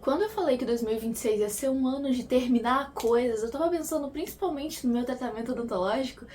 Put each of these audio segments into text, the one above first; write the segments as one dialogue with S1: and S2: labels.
S1: Quando eu falei que 2026 ia ser um ano de terminar coisas, eu tava pensando principalmente no meu tratamento odontológico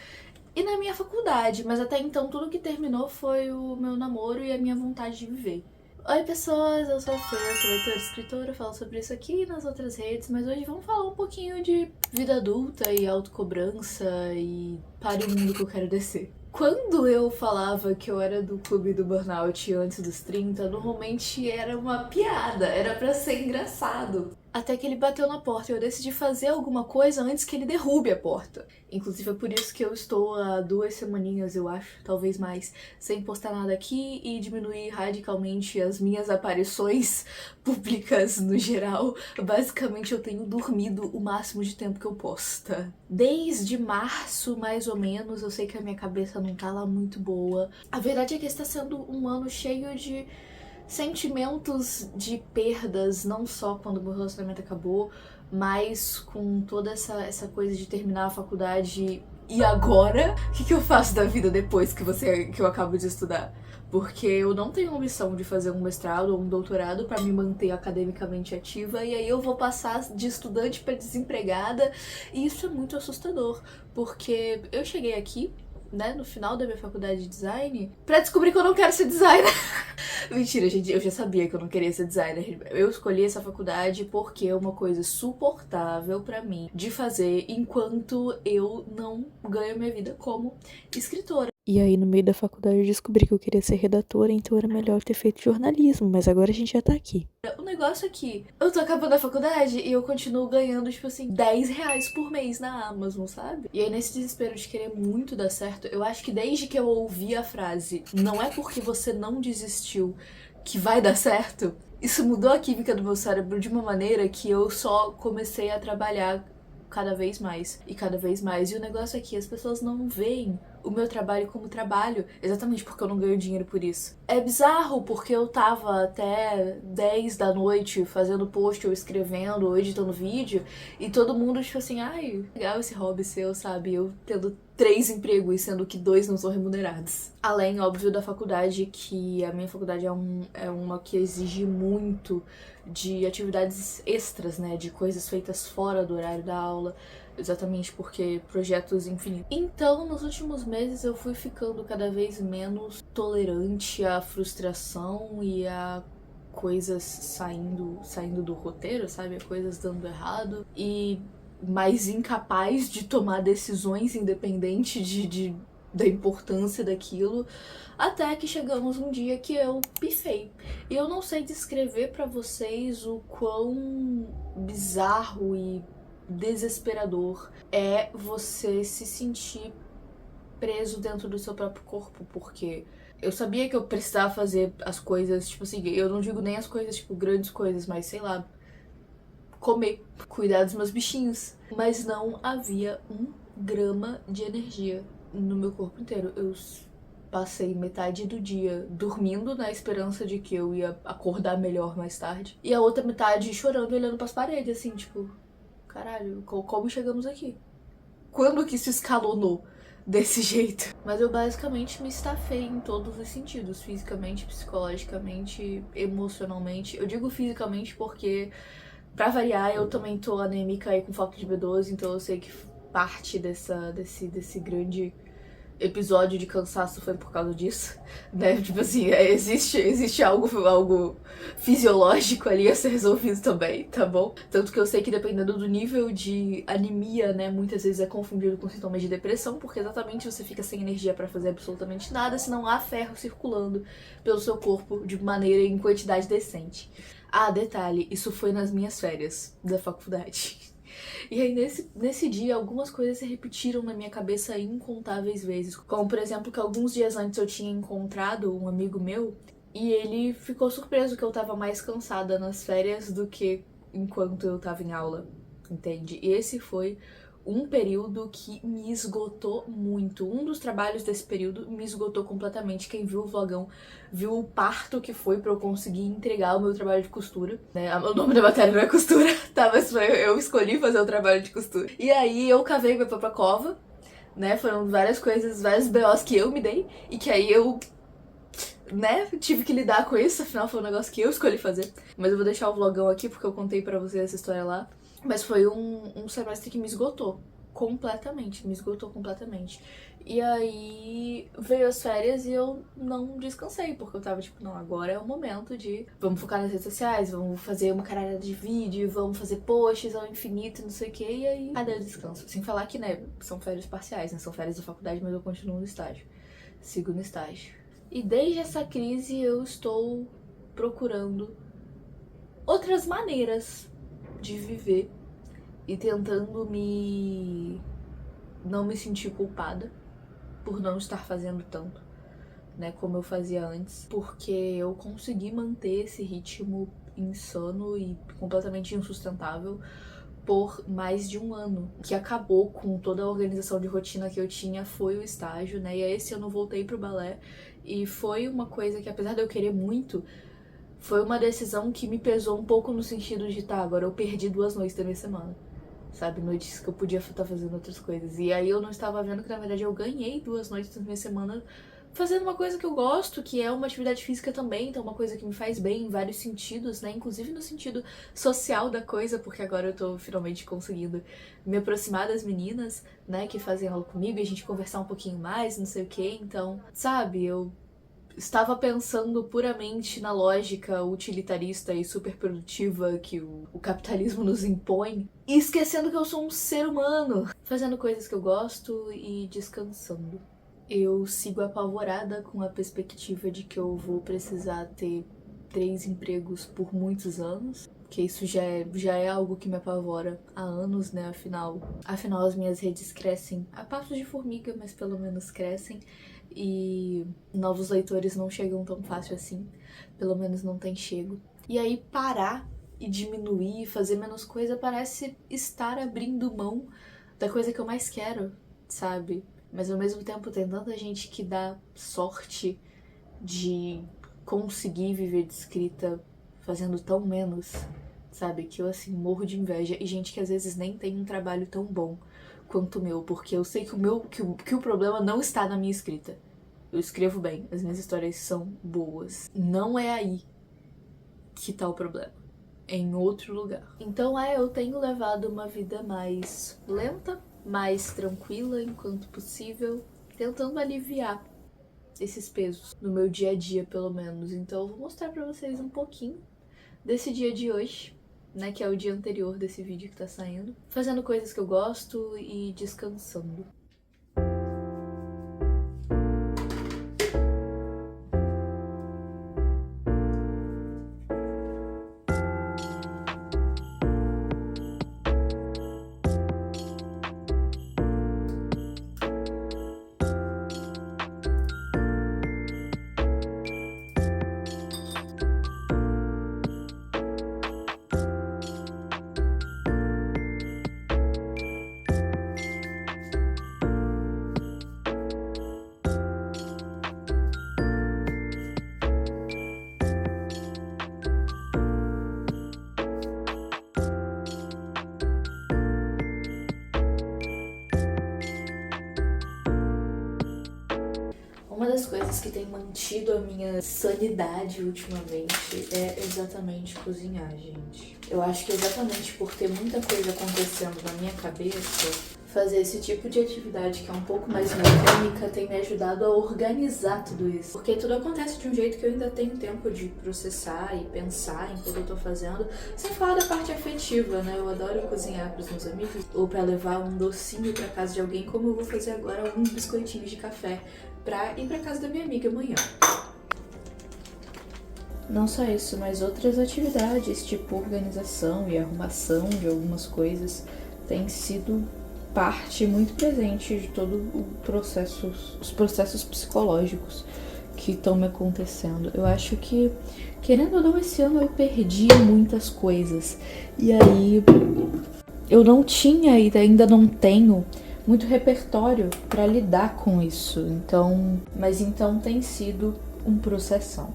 S1: e na minha faculdade, mas até então tudo que terminou foi o meu namoro e a minha vontade de viver. Oi pessoas, eu sou a Fê, eu sou leitora e escritora, eu falo sobre isso aqui nas outras redes, mas hoje vamos falar um pouquinho de vida adulta e autocobrança e para o mundo que eu quero descer. Quando eu falava que eu era do clube do burnout antes dos 30, normalmente era uma piada, era pra ser engraçado. Até que ele bateu na porta e eu decidi fazer alguma coisa antes que ele derrube a porta. Inclusive é por isso que eu estou há 2 semaninhas, eu acho, talvez mais, sem postar nada aqui e diminuir radicalmente as minhas aparições públicas no geral. Basicamente eu tenho dormido o máximo de tempo que eu posso, tá? Desde março, mais ou menos, eu sei que a minha cabeça não tá lá muito boa. A verdade é que está sendo um ano cheio de sentimentos de perdas, não só quando o meu relacionamento acabou, mas com toda essa coisa de terminar a faculdade e agora? O que eu faço da vida depois que eu acabo de estudar? Porque eu não tenho a missão de fazer um mestrado ou um doutorado para me manter academicamente ativa, e aí eu vou passar de estudante para desempregada, e isso é muito assustador, porque eu cheguei aqui, né, no final da minha faculdade de design, pra descobrir que eu não quero ser designer. Mentira, gente, eu já sabia que eu não queria ser designer. Eu escolhi essa faculdade porque é uma coisa suportável pra mim de fazer enquanto eu não ganho minha vida como escritora.
S2: E aí, no meio da faculdade, eu descobri que eu queria ser redatora, então era melhor ter feito jornalismo, mas agora a gente já tá aqui.
S1: O negócio é que eu tô acabando a faculdade e eu continuo ganhando, tipo assim, R$ 10 por mês na Amazon, sabe? E aí, nesse desespero de querer muito dar certo, eu acho que desde que eu ouvi a frase "não é porque você não desistiu que vai dar certo", isso mudou a química do meu cérebro de uma maneira que eu só comecei a trabalhar cada vez mais e cada vez mais. E o negócio é que as pessoas não veem o meu trabalho como trabalho, exatamente porque eu não ganho dinheiro por isso. É bizarro, porque eu tava até 10 da noite fazendo post ou escrevendo ou editando vídeo, e todo mundo, tipo assim, ai, legal esse hobby seu, sabe? Eu tendo 3 empregos, sendo que 2 não são remunerados. Além, óbvio, da faculdade, que a minha faculdade é uma que exige muito de atividades extras, né? De coisas feitas fora do horário da aula. Exatamente porque projetos infinitos. Então, nos últimos meses eu fui ficando cada vez menos tolerante à frustração e a coisas saindo do roteiro, sabe? A coisas dando errado. E mais incapaz de tomar decisões independente da importância daquilo, até que chegamos um dia que eu pifei. E eu não sei descrever pra vocês o quão bizarro e desesperador é você se sentir preso dentro do seu próprio corpo, porque eu sabia que eu precisava fazer as coisas, tipo assim, eu não digo nem as coisas, tipo, grandes coisas, mas sei lá, comer, cuidar dos meus bichinhos. Mas não havia 1 grama de energia no meu corpo inteiro. Eu passei metade do dia dormindo na esperança de que eu ia acordar melhor mais tarde, e a outra metade chorando e olhando pras paredes, assim, tipo, caralho, como chegamos aqui? Quando que isso escalonou desse jeito? Mas eu basicamente me estafei em todos os sentidos, fisicamente, psicologicamente, emocionalmente. Eu digo fisicamente porque, pra variar, eu também tô anêmica e com falta de B12, então eu sei que parte desse grande episódio de cansaço foi por causa disso, né? Tipo assim, existe algo fisiológico ali a ser resolvido também, tá bom? Tanto que eu sei que dependendo do nível de anemia, né, muitas vezes é confundido com sintomas de depressão, porque exatamente você fica sem energia pra fazer absolutamente nada se não há ferro circulando pelo seu corpo de maneira em quantidade decente. Ah, detalhe, isso foi nas minhas férias da faculdade. E aí, nesse dia, algumas coisas se repetiram na minha cabeça incontáveis vezes. Como, por exemplo, que alguns dias antes eu tinha encontrado um amigo meu e ele ficou surpreso que eu tava mais cansada nas férias do que enquanto eu tava em aula, entende? E esse foi um período que me esgotou muito. Um dos trabalhos desse período me esgotou completamente. Quem viu o vlogão viu o parto que foi pra eu conseguir entregar o meu trabalho de costura, né? O nome da matéria não é costura, tá? Mas eu escolhi fazer o trabalho de costura. E aí eu cavei minha própria cova, né? Foram várias coisas, vários BOs que eu me dei e que aí eu né, tive que lidar com isso, afinal foi um negócio que eu escolhi fazer. Mas eu vou deixar o vlogão aqui porque eu contei pra vocês essa história lá. Mas foi um semestre que me esgotou completamente, me esgotou completamente. E aí veio as férias e eu não descansei, porque eu tava tipo, não, agora é o momento de vamos focar nas redes sociais, vamos fazer uma caralhada de vídeo, vamos fazer posts ao infinito, não sei o que, e aí cadê o descanso? Sem falar que, né, são férias parciais, né, são férias da faculdade, mas eu continuo no estágio, sigo no estágio. E desde essa crise eu estou procurando outras maneiras de viver e tentando não me sentir culpada por não estar fazendo tanto, né, como eu fazia antes, porque eu consegui manter esse ritmo insano e completamente insustentável por mais de um ano. O que acabou com toda a organização de rotina que eu tinha foi o estágio, né, e aí esse ano eu voltei pro balé e foi uma coisa que, apesar de eu querer muito, foi uma decisão que me pesou um pouco no sentido de, tá, agora eu perdi 2 noites da minha semana. Sabe, noites que eu podia estar fazendo outras coisas. E aí eu não estava vendo que, na verdade, eu ganhei 2 noites da minha semana fazendo uma coisa que eu gosto, que é uma atividade física também, então uma coisa que me faz bem em vários sentidos, né? Inclusive no sentido social da coisa, porque agora eu tô finalmente conseguindo me aproximar das meninas, né, que fazem aula comigo e a gente conversar um pouquinho mais, não sei o quê. Então, sabe, eu estava pensando puramente na lógica utilitarista e superprodutiva que o capitalismo nos impõe e esquecendo que eu sou um ser humano, fazendo coisas que eu gosto e descansando. Eu sigo apavorada com a perspectiva de que eu vou precisar ter 3 empregos por muitos anos, que isso já é algo que me apavora há anos, né? Afinal as minhas redes crescem a passos de formiga, mas pelo menos crescem. E novos leitores não chegam tão fácil assim, pelo menos não tem chego. E aí parar e diminuir, fazer menos coisa parece estar abrindo mão da coisa que eu mais quero, sabe? Mas ao mesmo tempo tem tanta gente que dá sorte de conseguir viver de escrita fazendo tão menos, sabe? Que eu assim morro de inveja. E gente que às vezes nem tem um trabalho tão bom quanto o meu, porque eu sei que o problema não está na minha escrita. Eu escrevo bem, as minhas histórias são boas. Não é aí que tá o problema. É em outro lugar. Então eu tenho levado uma vida mais lenta, mais tranquila enquanto possível, tentando aliviar esses pesos no meu dia a dia, pelo menos. Então eu vou mostrar pra vocês um pouquinho desse dia de hoje, né, que é o dia anterior desse vídeo que tá saindo, fazendo coisas que eu gosto e descansando. Uma das coisas que tem mantido a minha sanidade ultimamente é exatamente cozinhar, gente. Eu acho que exatamente por ter muita coisa acontecendo na minha cabeça, fazer esse tipo de atividade que é um pouco mais mecânica tem me ajudado a organizar tudo isso. Porque tudo acontece de um jeito que eu ainda tenho tempo de processar e pensar em tudo que eu tô fazendo, sem falar da parte afetiva, né? Eu adoro cozinhar pros meus amigos, ou pra levar um docinho pra casa de alguém, como eu vou fazer agora alguns biscoitinhos de café pra ir pra casa da minha amiga amanhã. Não só isso, mas outras atividades, tipo organização e arrumação de algumas coisas, têm sido parte muito presente de todo os processos psicológicos que estão me acontecendo. Eu acho que, querendo ou não, esse ano eu perdi muitas coisas. E aí eu não tinha e ainda não tenho muito repertório para lidar com isso. Mas então tem sido um processão.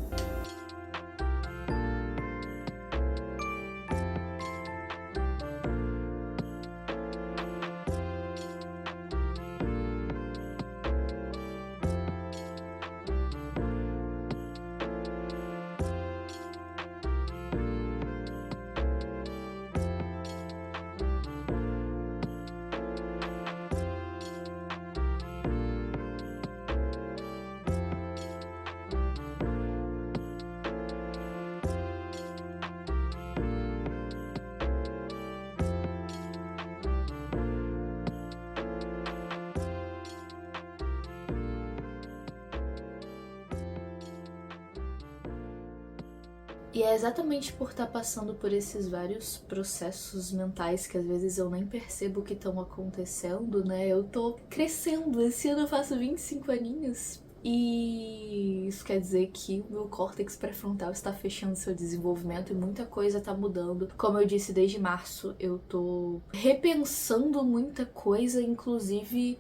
S1: E é exatamente por estar passando por esses vários processos mentais que às vezes eu nem percebo que estão acontecendo, né? Eu tô crescendo. Esse ano eu faço 25 aninhos. E isso quer dizer que o meu córtex pré-frontal está fechando seu desenvolvimento e muita coisa tá mudando. Como eu disse, desde março eu tô repensando muita coisa, inclusive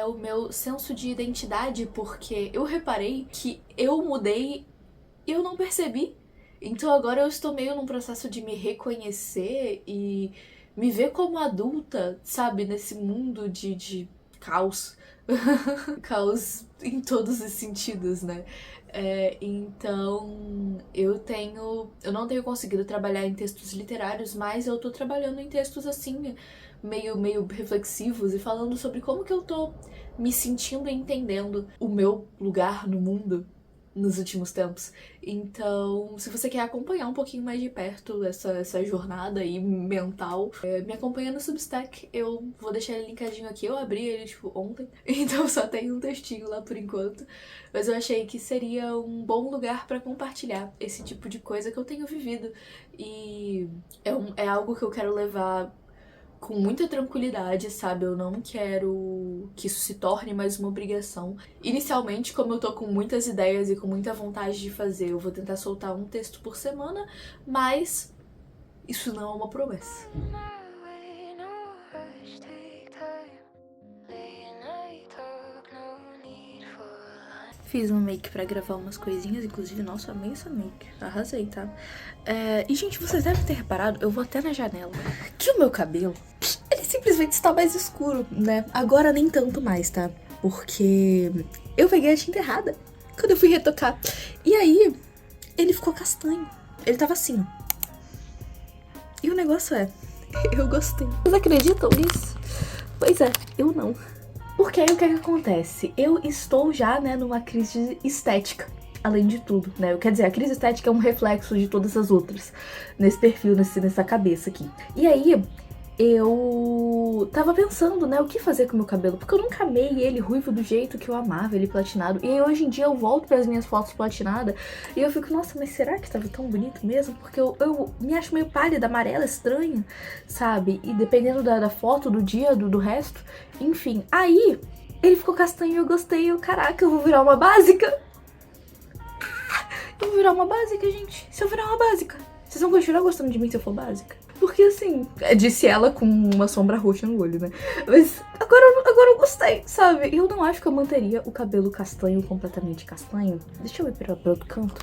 S1: o meu senso de identidade, porque eu reparei que eu mudei e eu não percebi. Então agora eu estou meio num processo de me reconhecer e me ver como adulta, sabe? Nesse mundo de caos. Caos em todos os sentidos, né? Então eu não tenho conseguido trabalhar em textos literários, mas eu tô trabalhando em textos assim, meio reflexivos e falando sobre como que eu tô me sentindo e entendendo o meu lugar no mundo nos últimos tempos. Então, se você quer acompanhar um pouquinho mais de perto essa jornada aí mental, me acompanha no Substack. Eu vou deixar ele linkadinho aqui. Eu abri ele, tipo, ontem, então só tem um textinho lá por enquanto. Mas eu achei que seria um bom lugar pra compartilhar esse tipo de coisa que eu tenho vivido. E é algo que eu quero levar com muita tranquilidade, sabe? Eu não quero que isso se torne mais uma obrigação. Inicialmente, como eu tô com muitas ideias e com muita vontade de fazer, eu vou tentar soltar um texto por semana, mas isso não é uma promessa. Fiz um make pra gravar umas coisinhas, inclusive, nossa, amei essa make. Arrasei, tá? E, gente, vocês devem ter reparado, eu vou até na janela, que o meu cabelo, ele simplesmente está mais escuro, né? Agora nem tanto mais, tá? Porque eu peguei a tinta errada quando eu fui retocar. E aí, ele ficou castanho. Ele tava assim, ó. E o negócio eu gostei. Vocês acreditam nisso? Pois é, eu não. Porque aí o que acontece? Eu estou já, né, numa crise estética, além de tudo, né? Quer dizer, a crise estética é um reflexo de todas as outras, nesse perfil, nessa cabeça aqui. E aí, eu tava pensando, né, o que fazer com o meu cabelo, porque eu nunca amei ele ruivo do jeito que eu amava, ele platinado. E aí, hoje em dia eu volto pras minhas fotos platinadas e eu fico, nossa, mas será que tava tão bonito mesmo? Porque eu me acho meio pálida, amarela, estranha, sabe? E dependendo da foto, do dia, do resto, enfim. Aí, ele ficou castanho e eu gostei, caraca, eu vou virar uma básica. Eu vou virar uma básica, gente. Se eu virar uma básica, vocês vão continuar gostando de mim se eu for básica? Porque assim, disse ela com uma sombra roxa no olho, né? Mas agora eu gostei, sabe? Eu não acho que eu manteria o cabelo castanho, completamente castanho. Deixa eu ir pra outro canto.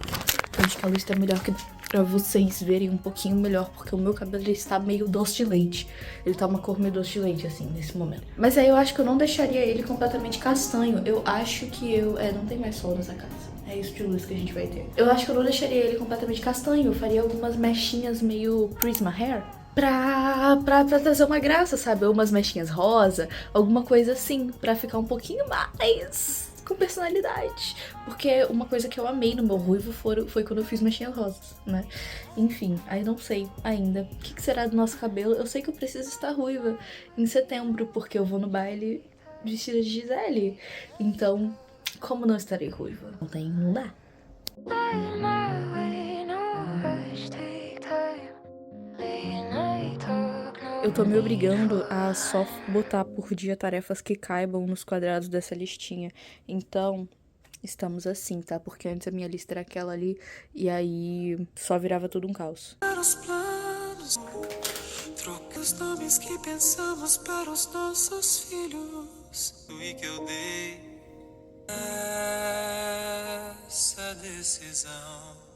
S1: Eu acho que a luz tá melhor que pra vocês verem um pouquinho melhor, porque o meu cabelo ele está meio doce de leite. Ele tá uma cor meio doce de leite, assim, nesse momento. Mas aí eu acho que eu não deixaria ele completamente castanho. Eu acho que não tem mais sol nessa casa. É isso de luz que a gente vai ter. Eu acho que eu não deixaria ele completamente castanho. Eu faria algumas mechinhas meio Prisma Hair pra trazer uma graça, sabe? Ou umas mechinhas rosa, alguma coisa assim, pra ficar um pouquinho mais com personalidade. Porque uma coisa que eu amei no meu ruivo foi quando eu fiz mechinhas rosas, né? Enfim, aí não sei ainda. O que será do nosso cabelo? Eu sei que eu preciso estar ruiva em setembro, porque eu vou no baile vestida de Gisele. Então, como não estarei ruiva? Não dá. Eu tô me obrigando a só botar por dia tarefas que caibam nos quadrados dessa listinha. Então, estamos assim, tá? Porque antes a minha lista era aquela ali e aí só virava tudo um caos. Troque os nomes que pensamos para os nossos filhos. E que eu dei essa decisão.